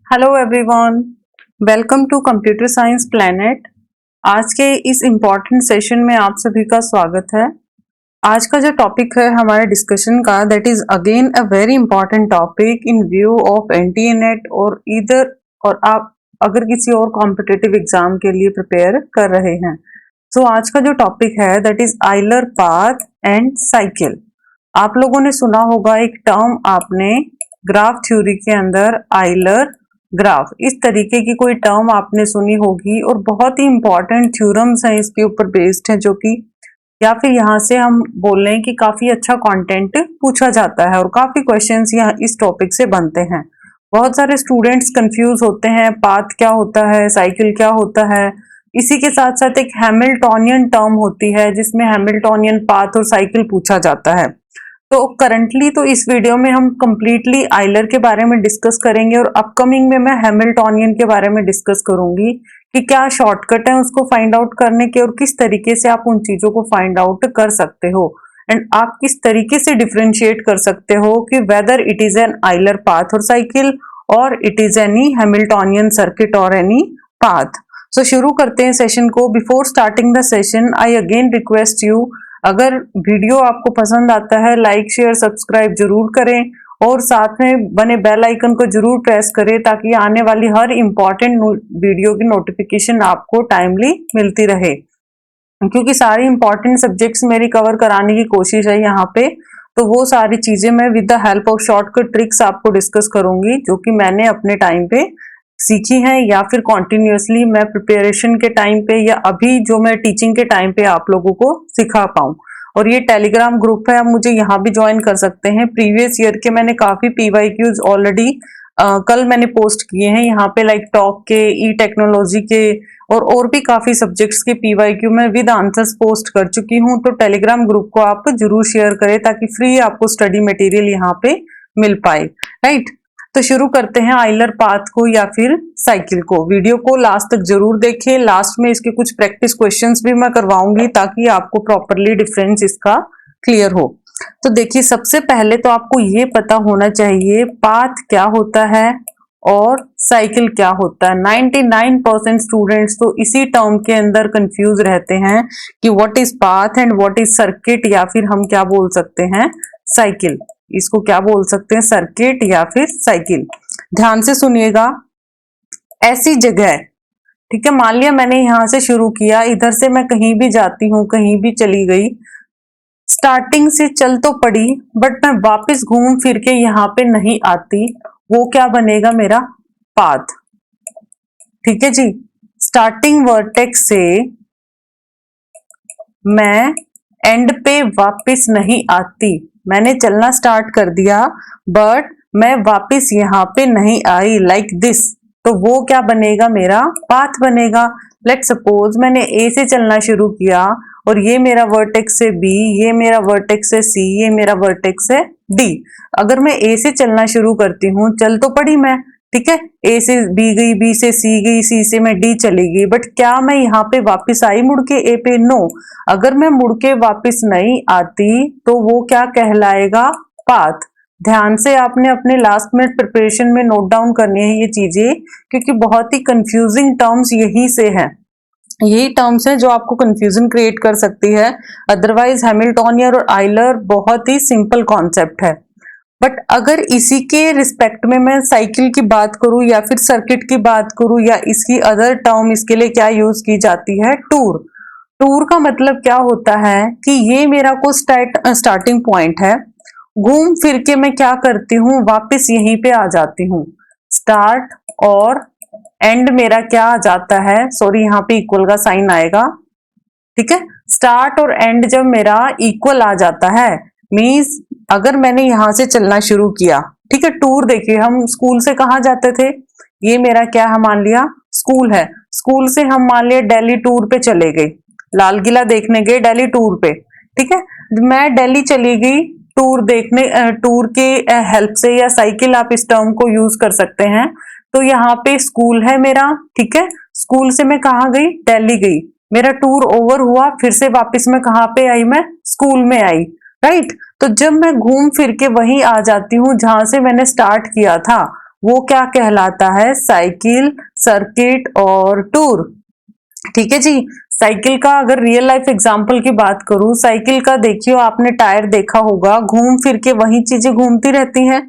Hello everyone, welcome to computer science planet. आज के इस इम्पॉर्टेंट सेशन में आप सभी का स्वागत है। आज का जो टॉपिक है हमारे डिस्कशन का, that is again a very important topic in view of NTA net और इधर, और आप अगर किसी और कॉम्पिटिटिव एग्जाम के लिए प्रिपेयर कर रहे हैं। सो आज का जो टॉपिक है that is Euler path and cycle. आप लोगों ने सुना होगा एक टर्म, आपने ग्राफ थ्योरी के अंदर आइलर ग्राफ, इस तरीके की कोई टर्म आपने सुनी होगी और बहुत ही इंपॉर्टेंट थ्योरम्स हैं इसके ऊपर बेस्ड है, जो कि या फिर यहाँ से हम बोल रहे हैं कि काफी अच्छा कंटेंट पूछा जाता है और काफी क्वेश्चंस यहाँ इस टॉपिक से बनते हैं। बहुत सारे स्टूडेंट्स कंफ्यूज होते हैं, पाथ क्या होता है, साइकिल क्या होता है। इसी के साथ साथ एक हैमिल्टोनियन टर्म होती है जिसमें हैमिल्टोनियन पाथ और साइकिल पूछा जाता है। तो करंटली तो इस वीडियो में हम कंप्लीटली आइलर के बारे में डिस्कस करेंगे और अपकमिंग में मैं हैमिल्टोनियन के बारे में डिस्कस करूंगी कि क्या शॉर्टकट है उसको फाइंड आउट करने के और किस तरीके से आप उन चीजों को फाइंड आउट कर सकते हो एंड आप किस तरीके से डिफरेंशिएट कर सकते हो कि whether it is an Euler path और साइकिल और it is any Hamiltonian circuit और एनी पाथ। सो शुरू करते हैं सेशन को। Before starting the session I again request you, अगर वीडियो आपको पसंद आता है लाइक शेयर सब्सक्राइब जरूर करें और साथ में बने बेल आइकन को जरूर प्रेस करें ताकि आने वाली हर इंपॉर्टेंट वीडियो की नोटिफिकेशन आपको टाइमली मिलती रहे, क्योंकि सारे इंपॉर्टेंट सब्जेक्ट्स मेरी कवर कराने की कोशिश है यहाँ पे। तो वो सारी चीजें मैं with the help of shortcut tricks आपको डिस्कस करूंगी जो कि मैंने अपने टाइम पे सीखी हैं या फिर कॉन्टिन्यूसली मैं प्रिपरेशन के टाइम पे या अभी जो मैं टीचिंग के टाइम पे आप लोगों को सिखा पाऊं। और ये टेलीग्राम ग्रुप है, आप मुझे यहाँ भी ज्वाइन कर सकते हैं। प्रीवियस ईयर के मैंने काफी पीवाईक्यूज ऑलरेडी कल मैंने पोस्ट किए हैं यहाँ पे, लाइक टॉक के, ई टेक्नोलॉजी के और भी काफी सब्जेक्ट्स के पीवाईक्यू में विद आंसर्स पोस्ट कर चुकी हूँ। तो टेलीग्राम ग्रुप को आप जरूर शेयर करें ताकि फ्री आपको स्टडी मटेरियल यहाँ पे मिल पाए, राइट। तो शुरू करते हैं आइलर पाथ को या फिर साइकिल को। वीडियो को लास्ट तक जरूर देखें, लास्ट में इसके कुछ प्रैक्टिस क्वेश्चंस भी मैं करवाऊंगी ताकि आपको प्रॉपरली डिफरेंस इसका क्लियर हो। तो देखिए, सबसे पहले तो आपको ये पता होना चाहिए पाथ क्या होता है और साइकिल क्या होता है। 99% स्टूडेंट्स तो इसी टर्म के अंदर कंफ्यूज रहते हैं कि what is path and what is circuit, या फिर हम क्या बोल सकते हैं साइकिल। इसको क्या बोल सकते हैं, सर्किट या फिर साइकिल। ध्यान से सुनिएगा, ऐसी जगह, ठीक है, मान लिया मैंने यहां से शुरू किया, इधर से मैं कहीं भी जाती हूं, कहीं भी चली गई, स्टार्टिंग से चल तो पड़ी बट मैं वापस घूम फिर के यहाँ पे नहीं आती, वो क्या बनेगा, मेरा पाथ। ठीक है जी, स्टार्टिंग वर्टेक्स से मैं एंड पे वापस नहीं आती, मैंने चलना स्टार्ट कर दिया बट मैं वापस यहाँ पे नहीं आई, लाइक दिस, तो वो क्या बनेगा, मेरा पाथ बनेगा। लेट सपोज मैंने ए से चलना शुरू किया और ये मेरा वर्टेक्स है बी, ये मेरा वर्टेक्स है सी, ये मेरा वर्टेक्स है डी। अगर मैं ए से चलना शुरू करती हूँ, चल तो पड़ी मैं, ठीक है, ए से बी गई, बी से सी गई, सी से मैं डी चली गई, बट क्या मैं यहाँ पे वापस आई मुड़ के ए पे? नो। अगर मैं मुड़ के वापस नहीं आती तो वो क्या कहलाएगा, पाथ। ध्यान से आपने अपने लास्ट मिनट प्रिपरेशन में नोट डाउन करनी है ये चीजें, क्योंकि बहुत ही कंफ्यूजिंग टर्म्स यही से है, यही टर्म्स हैं जो आपको कंफ्यूजन क्रिएट कर सकती है। अदरवाइज हैमिल्टोनियन और आइलर बहुत ही सिंपल कॉन्सेप्ट है। बट अगर इसी के रिस्पेक्ट में मैं साइकिल की बात करूं या फिर सर्किट की बात करूं या इसकी अदर टर्म इसके लिए क्या यूज की जाती है, टूर। टूर का मतलब क्या होता है कि ये मेरा को स्टार्टिंग पॉइंट है, घूम फिर के मैं क्या करती हूँ, वापस यहीं पे आ जाती हूँ। स्टार्ट और एंड मेरा क्या आ जाता है, सॉरी यहाँ पे इक्वल का साइन आएगा, ठीक है। स्टार्ट और एंड जब मेरा इक्वल आ जाता है, मीन्स अगर मैंने यहां से चलना शुरू किया, ठीक है, टूर देखिए, हम स्कूल से कहाँ जाते थे, ये मेरा क्या है, मान लिया स्कूल है, स्कूल से हम मान लिया दिल्ली टूर पे चले गए, लाल किला देखने गए दिल्ली टूर पे, ठीक है। मैं दिल्ली चली गई टूर देखने, टूर के हेल्प से, या साइकिल आप इस टर्म को यूज कर सकते हैं। तो यहाँ पे स्कूल है मेरा, ठीक है, स्कूल से मैं कहाँ गई, दिल्ली गई, मेरा टूर ओवर हुआ, फिर से वापस मैं कहाँ पे आई, मैं स्कूल में आई, राइट। तो जब मैं घूम फिर के वहीं आ जाती हूँ जहां से मैंने स्टार्ट किया था, वो क्या कहलाता है, साइकिल, सर्किट और टूर। ठीक है जी। साइकिल का अगर रियल लाइफ एग्जांपल की बात करूं, साइकिल का देखियो आपने टायर देखा होगा, घूम फिर के वही चीजें घूमती रहती हैं।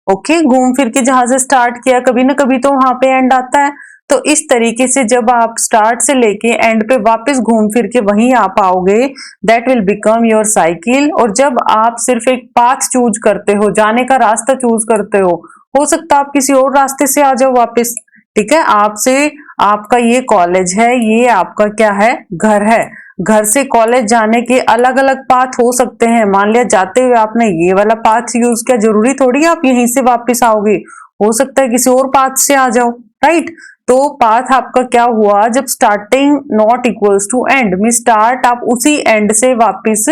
ओके, घूम फिर के जहां से स्टार्ट किया कभी ना कभी तो वहां पे एंड आता है। तो इस तरीके से जब आप स्टार्ट से लेके एंड पे वापस घूम फिर के वहीं आ पाओगे, that will become your cycle. और जब आप सिर्फ एक पाथ चूज करते हो, जाने का रास्ता चूज करते हो सकता है आप किसी और रास्ते से आ जाओ वापस। ठीक है, आपसे आपका ये कॉलेज है, ये आपका क्या है, घर है। घर से कॉलेज जाने के अलग अलग पाथ हो सकते हैं। मान लिया जाते हुए आपने ये वाला पाथ यूज किया, जरूरी थोड़ी आप यहीं से वापस आओगे, हो सकता है किसी और पाथ से आ जाओ, राइट। तो पाथ आपका क्या हुआ, जब starting not equals to end, में स्टार्ट आप उसी एंड से वापस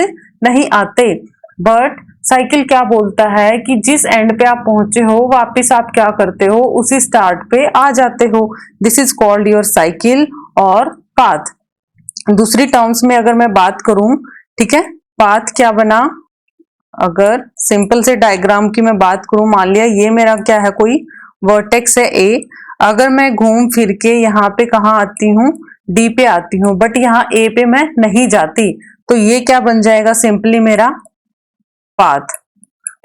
नहीं आते। बट साइकिल क्या बोलता है कि जिस एंड पे आप पहुंचे हो वापस आप क्या करते हो, उसी स्टार्ट पे आ जाते हो। This is called your cycle और पाथ। दूसरी टर्म्स में अगर मैं बात करूं, ठीक है, पाथ क्या बना, अगर सिंपल से डायग्राम की मैं बात करूं, मान लिया ये मेरा क्या है, कोई वर्टेक्स है ए। अगर मैं घूम फिर के यहाँ पे कहा आती हूँ, डी पे आती हूँ, बट यहाँ ए पे मैं नहीं जाती, तो ये क्या बन जाएगा, सिंपली मेरा पाथ।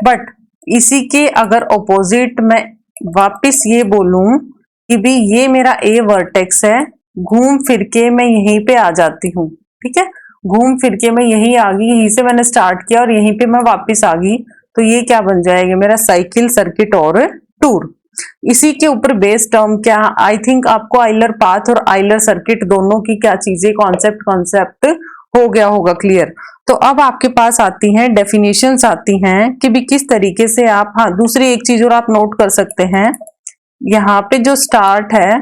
बट इसी के अगर ऑपोजिट मैं वापस ये बोलूं कि भी ये मेरा ए वर्टेक्स है, घूम फिर के मैं यहीं पे आ जाती हूँ। ठीक है, घूम फिर के मैं यहीं आ गई, यहीं से मैंने स्टार्ट किया और यहीं पे मैं वापस आ गई, तो ये क्या बन जाएगा, मेरा साइकिल, सर्किट और टूर। इसी के ऊपर बेस्ड टर्म क्या, आई थिंक आपको आइलर पाथ और आइलर सर्किट दोनों की क्या चीजें, कॉन्सेप्ट हो गया होगा क्लियर। तो अब आपके पास आती हैं डेफिनेशंस आती हैं कि भी किस तरीके से आप, हाँ दूसरी एक चीज और आप नोट कर सकते हैं, यहाँ पे जो स्टार्ट है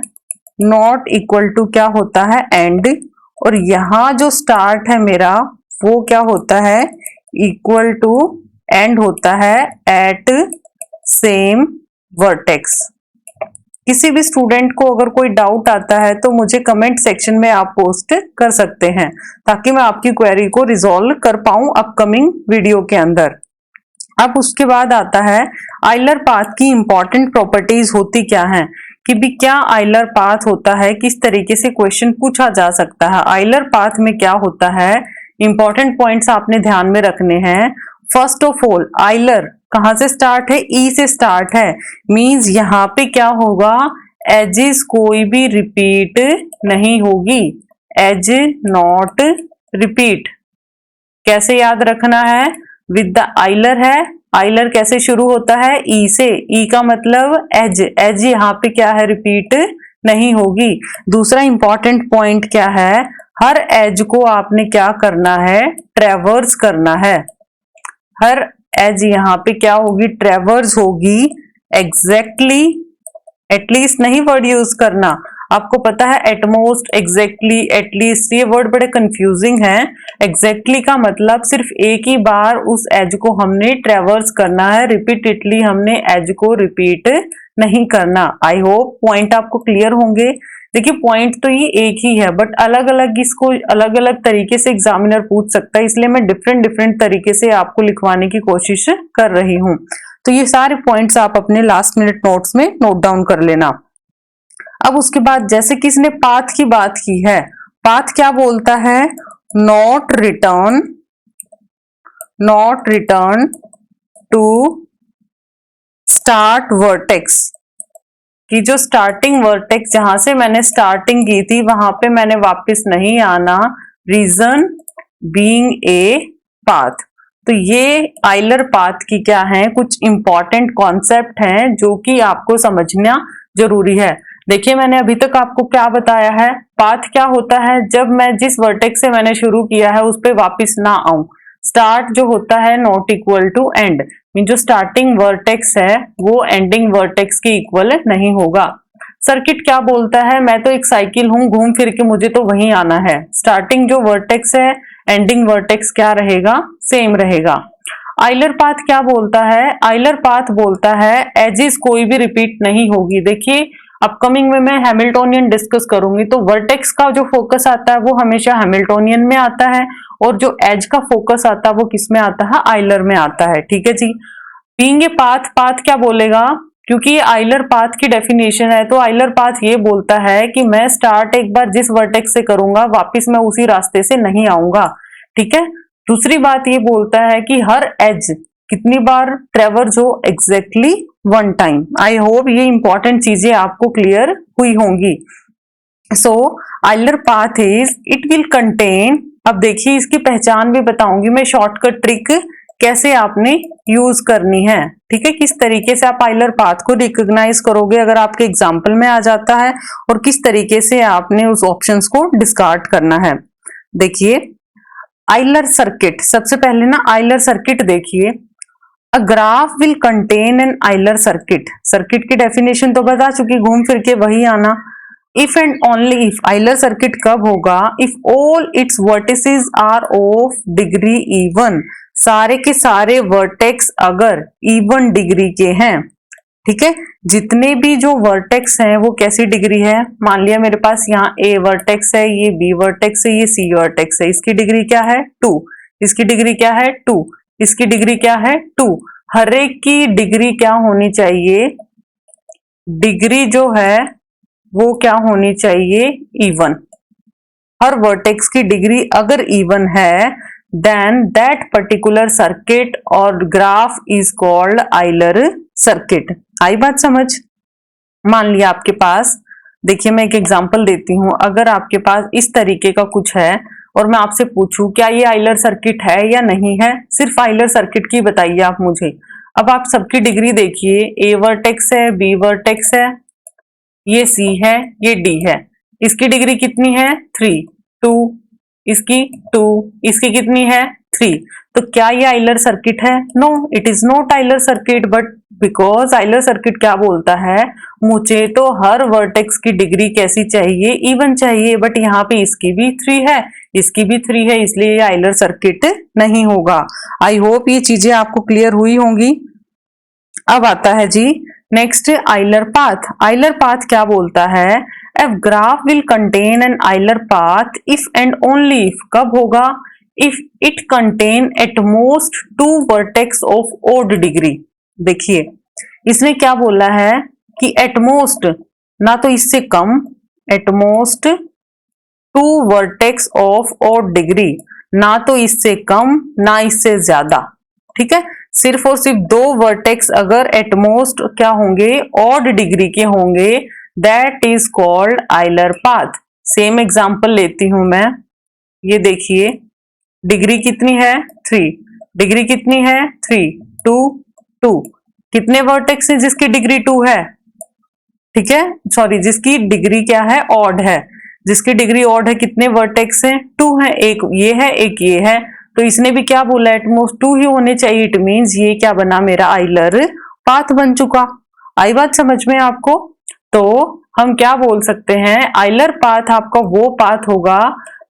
नॉट इक्वल टू क्या होता है, एंड। और यहाँ जो स्टार्ट है मेरा वो क्या होता है, इक्वल टू एंड होता है एट सेम वर्टेक्स। किसी भी स्टूडेंट को अगर कोई डाउट आता है तो मुझे कमेंट सेक्शन में आप पोस्ट कर सकते हैं, ताकि मैं आपकी क्वेरी को रिजॉल्व कर पाऊं अपकमिंग वीडियो के अंदर। अब उसके बाद आता है आइलर पाथ की इंपॉर्टेंट प्रॉपर्टीज होती क्या है, कि भी क्या आइलर पाथ होता है, किस तरीके से क्वेश्चन पूछा जा सकता है। आइलर पाथ में क्या होता है, इंपॉर्टेंट पॉइंट्स आपने ध्यान में रखने हैं। फर्स्ट ऑफ ऑल, आइलर कहां से स्टार्ट है, ई से स्टार्ट है, मींस यहाँ पे क्या होगा, एजेस कोई भी रिपीट नहीं होगी, एज नॉट रिपीट। कैसे याद रखना है, विद द आइलर है, आइलर कैसे शुरू होता है, ई से, ई का मतलब एज, एज यहाँ पे क्या है, रिपीट नहीं होगी। दूसरा इंपॉर्टेंट पॉइंट क्या है, हर एज को आपने क्या करना है, ट्रेवर्स करना है। हर एज यहाँ पे क्या होगी, ट्रेवर्स होगी, एग्जैक्टली, एटलीस्ट नहीं वर्ड यूज करना। आपको पता है एटमोस्ट, एग्जैक्टली, एटलीस्ट, ये वर्ड बड़े कंफ्यूजिंग हैं। एग्जैक्टली का मतलब सिर्फ एक ही बार उस एज को हमने ट्रेवर्स करना है, रिपीटेडली हमने एज को रिपीट नहीं करना। आई होप पॉइंट आपको क्लियर होंगे। देखिए पॉइंट तो ये एक ही है, बट अलग अलग इसको अलग अलग तरीके से एग्जामिनर पूछ सकता है, इसलिए मैं डिफरेंट तरीके से आपको लिखवाने की कोशिश कर रही हूँ। तो ये सारे पॉइंट्स आप अपने लास्ट मिनट नोट्स में नोट डाउन कर लेना। अब उसके बाद जैसे कि इसने पाथ की बात की है, पाथ क्या बोलता है, not return to start vertex, कि जो स्टार्टिंग वर्टेक्स जहां से मैंने स्टार्टिंग की थी वहां पे मैंने वापस नहीं आना, रीजन बीइंग ए पाथ। तो ये आइलर पाथ की क्या है, कुछ इंपॉर्टेंट कॉन्सेप्ट हैं जो कि आपको समझना जरूरी है। देखिए मैंने अभी तक आपको क्या बताया है, पाथ क्या होता है, जब मैं जिस वर्टेक्स से मैंने शुरू किया है उस पर वापिस ना आऊं। स्टार्ट जो होता है not equal to end, mean जो स्टार्टिंग वर्टेक्स है वो एंडिंग वर्टेक्स के इक्वल नहीं होगा। सर्किट क्या बोलता है, मैं तो एक साइकिल हूं, घूम फिर के मुझे तो वहीं आना है। स्टार्टिंग जो वर्टेक्स है, एंडिंग वर्टेक्स क्या रहेगा, सेम रहेगा। आइलर पाथ क्या बोलता है, आइलर पाथ बोलता है एजेस कोई भी रिपीट नहीं होगी। देखिए अपकमिंग में मैं हैमिल्टोनियन डिस्कस करूंगी, तो वर्टेक्स का जो फोकस आता है वो हमेशा हैमिल्टोनियन में आता है, और जो एज का फोकस आता है वो किस में आता है, आइलर में आता है। ठीक है जी। बीइंग ए पाथ, पाथ क्या बोलेगा, क्योंकि आइलर पाथ की डेफिनेशन है, तो आइलर पाथ ये बोलता है कि मैं स्टार्ट एक बार जिस वर्टेक्स से करूंगा वापस मैं उसी रास्ते से नहीं आऊंगा। ठीक है। दूसरी बात ये बोलता है कि हर एज कितनी बार ट्रेवर्स हो, exactly one time. I hope ये इंपॉर्टेंट चीजें आपको क्लियर हुई होंगी। So Euler path is it will contain, अब देखिए इसकी पहचान भी बताऊंगी मैं, शॉर्टकट ट्रिक कैसे आपने यूज करनी है। ठीक है, किस तरीके से आप आइलर पाथ को रिकॉग्नाइज करोगे अगर आपके एग्जाम्पल में आ जाता है, और किस तरीके से आपने उस ऑप्शंस को डिस्कार्ड करना है। देखिए आइलर सर्किट, सबसे पहले ना आइलर सर्किट देखिए। A graph will contain an Euler circuit, circuit की डेफिनेशन तो बता चुकी, घूम फिर के वही आना। If and only if, Euler circuit कब होगा, if all its vertices are of degree even, सारे के सारे वर्टेक्स अगर इवन डिग्री के हैं। ठीक है, जितने भी जो वर्टेक्स हैं वो कैसी डिग्री है, मान लिया मेरे पास यहाँ ए वर्टेक्स है, ये बी वर्टेक्स है, ये सी वर्टेक्स है, इसकी डिग्री क्या है 2, इसकी डिग्री क्या है 2, इसकी डिग्री क्या है 2। हर एक की डिग्री क्या होनी चाहिए, डिग्री जो है वो क्या होनी चाहिए, इवन। हर वर्टेक्स की डिग्री अगर इवन है देन दैट पर्टिकुलर सर्किट और graph is called Euler circuit. आई बात समझ। मान लिया आपके पास, देखिए मैं एक एग्जांपल देती हूं, अगर आपके पास इस तरीके का कुछ है और मैं आपसे पूछूं क्या ये आइलर सर्किट है या नहीं है, सिर्फ आइलर सर्किट की बताइए आप मुझे। अब आप सबकी डिग्री देखिए, ए वर्टेक्स है, बी वर्टेक्स है, ये सी है, ये डी है, इसकी डिग्री कितनी है 3, 2, इसकी 2, इसकी कितनी है 3। तो क्या ये आइलर सर्किट है? No, it is not Euler circuit. But because Euler circuit क्या बोलता है, मुझे तो हर वर्टेक्स की डिग्री कैसी चाहिए, इवन चाहिए। बट यहाँ पे इसकी भी 3 है, इसकी भी 3 है, इसलिए ये आइलर सर्किट नहीं होगा। आई होप ये चीजें आपको क्लियर हुई होंगी। अब आता है जी next Euler path. Euler path क्या बोलता है, a graph will contain an Euler path if and only if, कब होगा, if it contain at most 2 vertex of odd degree. देखिए इसने क्या बोला है कि एट मोस्ट, ना तो इससे कम, at most 2 vertex of odd degree, ना तो इससे कम ना इससे ज्यादा। ठीक है, सिर्फ और सिर्फ 2 वर्टेक्स अगर एटमोस्ट क्या होंगे, ऑड डिग्री के होंगे, that is called Euler path. Same example लेती हूं मैं, ये देखिए डिग्री कितनी है 3, डिग्री कितनी है 3, 2, 2, कितने वर्टेक्स हैं जिसकी डिग्री 2 है, ठीक है, सॉरी जिसकी डिग्री क्या है ऑड है, जिसकी डिग्री ऑड है, कितने वर्टेक्स हैं 2 है, एक ये है एक ये है, तो इसने भी क्या बोला एटमोस्ट 2 ही होने चाहिए। इट मींस ये क्या बना, मेरा आइलर पाथ बन चुका। आई बात समझ में आपको। तो हम क्या बोल सकते हैं, आइलर पाथ आपका वो पाथ होगा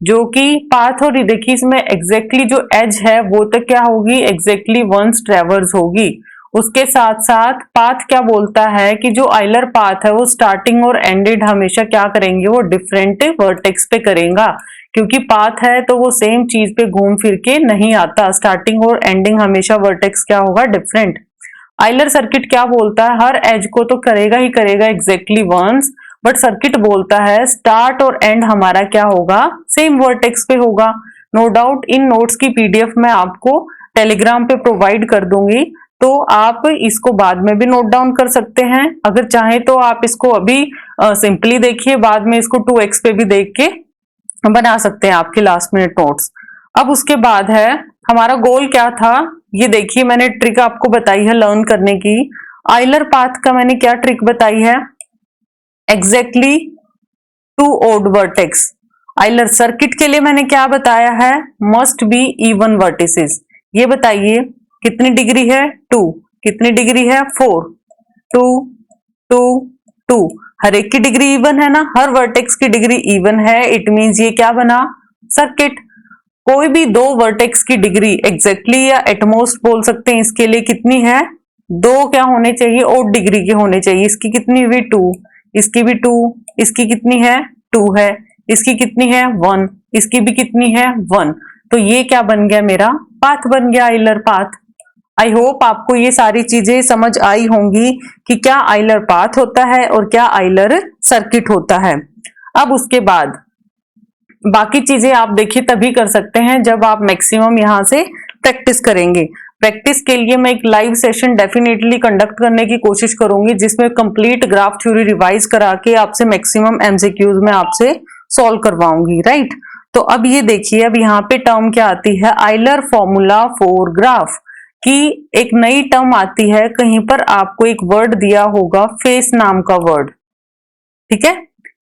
जो कि पाथ, और देखिए इसमें एग्जैक्टली जो एज है वो तो क्या होगी, एग्जैक्टली वंस ट्रेवर्स होगी। उसके साथ साथ पाथ क्या बोलता है कि जो आइलर पाथ है वो स्टार्टिंग और एंडेड हमेशा क्या करेंगे, वो डिफरेंट वर्टेक्स पे करेगा, क्योंकि पाथ है तो वो सेम चीज पे घूम फिर के नहीं आता, स्टार्टिंग और एंडिंग हमेशा वर्टेक्स क्या होगा, डिफरेंट। आइलर सर्किट क्या बोलता है, हर एज को तो करेगा ही करेगा एग्जैक्टली वंस, बट सर्किट बोलता है स्टार्ट और एंड हमारा क्या होगा, सेम वर्टेक्स पे होगा। नो डाउट इन नोट्स की पीडीएफ मैं आपको टेलीग्राम पे प्रोवाइड कर दूंगी, तो आप इसको बाद में भी नोट डाउन कर सकते हैं। अगर चाहे तो आप इसको अभी सिंपली देखिए, बाद में इसको 2x पे भी देख के बना सकते हैं आपके लास्ट मिनट नोट्स। अब उसके बाद है हमारा गोल क्या था, ये देखिए मैंने ट्रिक आपको बताई है लर्न करने की। आइलर पाथ का मैंने क्या ट्रिक बताई है, exactly 2 odd vertex. Euler circuit के लिए मैंने क्या बताया है, मस्ट बी इवन वर्टिसेस। ये बताइए कितनी डिग्री है 2, कितनी डिग्री है 4, 2, 2, 2, हर एक की डिग्री इवन है ना, हर वर्टेक्स की डिग्री इवन है। इट मींस ये क्या बना, सर्किट। कोई भी 2 वर्टेक्स की डिग्री एग्जैक्टली या एटमोस्ट बोल सकते हैं, इसके लिए कितनी है, 2 क्या होने चाहिए, ओड डिग्री के होने चाहिए। इसकी कितनी हुई 2, इसकी भी 2, इसकी कितनी है 2 है, इसकी कितनी है 1, इसकी भी कितनी है 1। तो ये क्या बन गया, मेरा पाथ बन गया, आइलर पाथ। आई होप आपको ये सारी चीजें समझ आई होंगी कि क्या आइलर पाथ होता है और क्या आइलर सर्किट होता है। अब उसके बाद बाकी चीजें आप देखिए तभी कर सकते हैं जब आप मैक्सिमम यहाँ से प्रैक्टिस करेंगे। प्रैक्टिस के लिए मैं एक लाइव सेशन डेफिनेटली कंडक्ट करने की कोशिश करूंगी जिसमें कंप्लीट ग्राफ थ्योरी रिवाइज करा के आपसे मैक्सिमम एमसीक्यूज में आपसे सॉल्व करवाऊंगी, राइट। तो अब ये देखिए, अब यहाँ पे टर्म क्या आती है, आइलर फॉर्मूला फॉर ग्राफ की एक नई टर्म आती है। कहीं पर आपको एक वर्ड दिया होगा फेस नाम का वर्ड, ठीक है,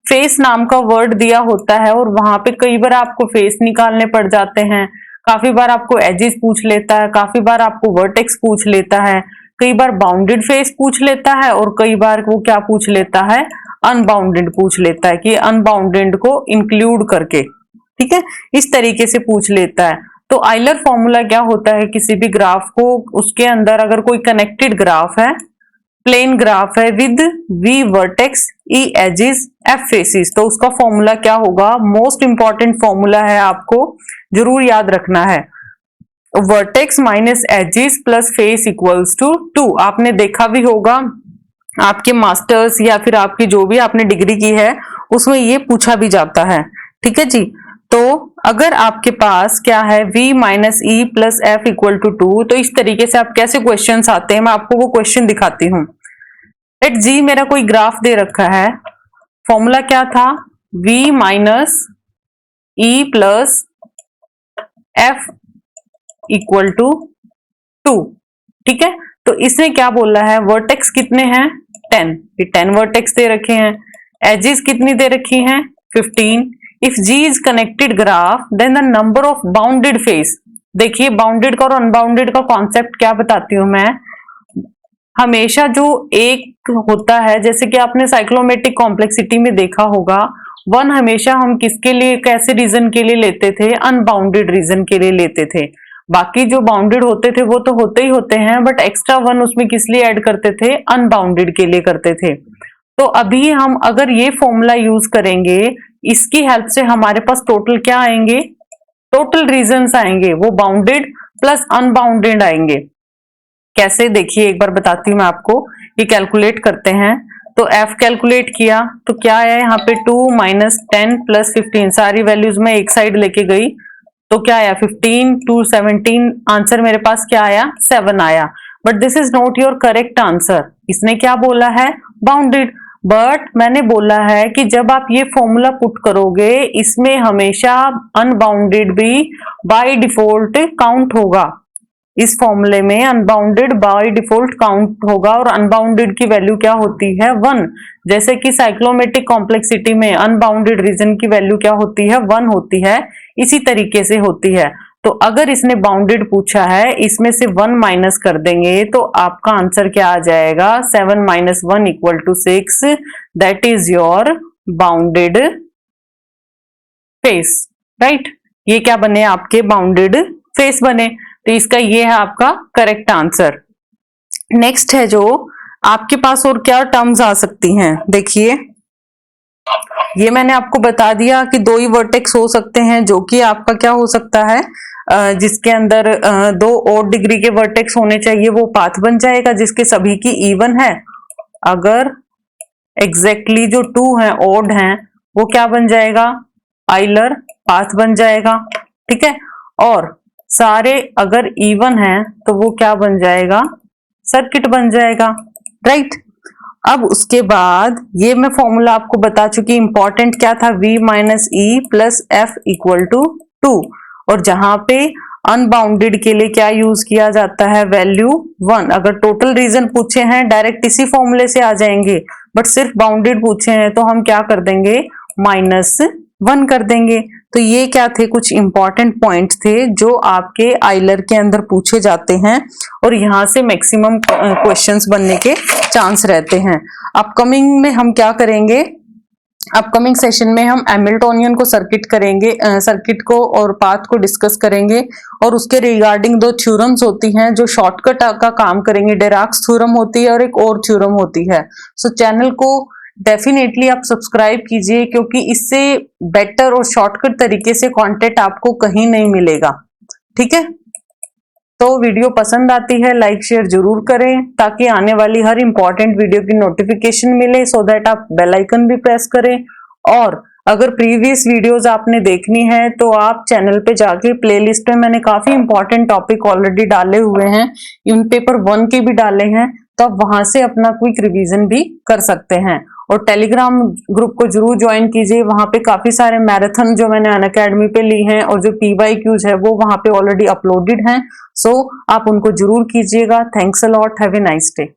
फेस नाम का वर्ड दिया होता है और वहां पे कई बार आपको फेस निकालने पड़ जाते हैं, काफी बार आपको एजेस पूछ लेता है, काफी बार आपको वर्टेक्स पूछ लेता है, कई बार बाउंडेड फेस पूछ लेता है और कई बार वो क्या पूछ लेता है, अनबाउंडेड पूछ लेता है कि अनबाउंडेड को इंक्लूड करके, ठीक है, इस तरीके से पूछ लेता है। तो आइलर फॉर्मूला क्या होता है, किसी भी ग्राफ को, उसके अंदर अगर कोई कनेक्टेड ग्राफ है, प्लेन ग्राफ है with v vertex e edges f faces, तो उसका फॉर्मूला क्या होगा, मोस्ट इंपॉर्टेंट फॉर्मूला है, आपको जरूर याद रखना है, vertex minus edges plus face equals to 2। आपने देखा भी होगा आपके मास्टर्स या फिर आपकी जो भी आपने डिग्री की है उसमें ये पूछा भी जाता है, ठीक है जी। तो अगर आपके पास क्या है v minus e plus f equal to 2, तो इस तरीके से आप कैसे क्वेश्चंस आते हैं, मैं आपको वो क्वेश्चन दिखाती हूँ। लेट जी मेरा कोई ग्राफ दे रखा है, फॉर्मूला क्या था, v minus e plus f equal to 2, ठीक है। तो इसने क्या बोला है, वर्टेक्स कितने हैं 10, 10 वर्टेक्स दे रखे हैं, एजेस कितनी दे रखी हैं 15। If G is connected graph then the number of bounded face, देखिए बाउंडेड का और अनबाउंडेड का कॉन्सेप्ट क्या बताती हूं मैं, हमेशा जो एक होता है, जैसे कि आपने साइक्लोमेट्रिक कॉम्प्लेक्सिटी में देखा होगा, वन हमेशा हम किसके लिए, कैसे रीजन के लिए लेते थे, अनबाउंडेड रीजन के लिए लेते थे। बाकी जो बाउंडेड होते थे वो तो होते ही होते हैं, बट एक्स्ट्रा वन उसमें किस लिए ऐड करते थे, अनबाउंडेड के लिए करते थे। तो अभी हम अगर ये फॉर्मूला यूज करेंगे, इसकी हेल्प से हमारे पास टोटल क्या आएंगे, टोटल रीजन्स आएंगे, वो बाउंडेड प्लस अनबाउंडेड आएंगे। कैसे, देखिए एक बार बताती हूँ मैं आपको, ये कैलकुलेट करते हैं। तो f कैलकुलेट किया तो क्या आया यहाँ पे 2 माइनस 10 प्लस 15, सारी वैल्यूज में एक साइड लेके गई तो क्या आया 15 2 17, आंसर मेरे पास क्या आया 7 आया। But this is not your correct answer, इसने क्या बोला है, बाउंडेड। बट मैंने बोला है कि जब आप ये फॉर्मूला पुट करोगे इसमें हमेशा अनबाउंडेड भी बाय डिफॉल्ट काउंट होगा, इस फॉर्मूले में अनबाउंडेड बाय डिफॉल्ट काउंट होगा और अनबाउंडेड की वैल्यू क्या होती है 1, जैसे कि साइक्लोमेट्रिक कॉम्प्लेक्सिटी में अनबाउंडेड रीजन की वैल्यू क्या होती है 1 होती है, इसी तरीके से होती है। तो अगर इसने बाउंडेड पूछा है, इसमें से 1 माइनस कर देंगे तो आपका आंसर क्या आ जाएगा, 7 minus 1 equal to 6, that is your bounded face, right. ये क्या बने, आपके बाउंडेड फेस बने, तो इसका ये है आपका करेक्ट आंसर। नेक्स्ट है जो आपके पास और क्या टर्म्स आ सकती हैं, देखिए ये मैंने आपको बता दिया कि 2 ही वर्टेक्स हो सकते हैं, जो कि आपका क्या हो सकता है, जिसके अंदर 2 ऑड डिग्री के वर्टेक्स होने चाहिए, वो पाथ बन जाएगा जिसके सभी की इवन है। अगर एग्जैक्टली जो 2 हैं ऑड हैं वो क्या बन जाएगा, आइलर पाथ बन जाएगा, ठीक है। और सारे अगर इवन हैं तो वो क्या बन जाएगा, सर्किट बन जाएगा, राइट। अब उसके बाद ये मैं फॉर्मूला आपको बता चुकी, इंपॉर्टेंट क्या था, v minus e plus f equal to 2, और जहां पे अनबाउंडेड के लिए क्या यूज किया जाता है, वैल्यू 1। अगर टोटल रीजन पूछे हैं डायरेक्ट इसी फॉर्मूले से आ जाएंगे, बट सिर्फ बाउंडेड पूछे हैं तो हम क्या कर देंगे, -1 कर देंगे। तो ये क्या थे, कुछ इंपॉर्टेंट पॉइंट्स थे जो आपके आइलर के अंदर पूछे जाते हैं और यहाँ से मैक्सिमम क्वेश्चंस बनने के चांस रहते हैं। अपकमिंग में हम क्या करेंगे, अपकमिंग सेशन में हम हैमिल्टोनियन को सर्किट करेंगे, सर्किट को और पाथ को डिस्कस करेंगे, और उसके रिगार्डिंग 2 थ्योरम्स होती हैं जो शॉर्टकट का काम करेंगे, डिराक्स थ्योरम होती है और एक और थ्योरम होती है। सो चैनल को डेफिनेटली आप सब्सक्राइब कीजिए, क्योंकि इससे बेटर और शॉर्टकट तरीके से कंटेंट आपको कहीं नहीं मिलेगा, ठीक है। तो वीडियो पसंद आती है लाइक शेयर जरूर करें ताकि आने वाली हर इंपॉर्टेंट वीडियो की नोटिफिकेशन मिले, सो दैट आप बेल आइकन भी प्रेस करें। और अगर प्रीवियस वीडियोस आपने देखनी है तो आप चैनल पे जाके प्लेलिस्ट में मैंने काफी इंपॉर्टेंट टॉपिक ऑलरेडी डाले हुए हैं, इन पेपर 1 के भी डाले हैं, तो आप वहां से अपना क्विक रिवीजन भी कर सकते हैं। और टेलीग्राम ग्रुप को जरूर ज्वाइन कीजिए, वहां पे काफी सारे मैराथन जो मैंने अनअकैडमी पे ली हैं और जो PYQs है वो वहां पे ऑलरेडी अपलोडेड हैं, सो आप उनको जरूर कीजिएगा। Thanks a lot, have a nice day.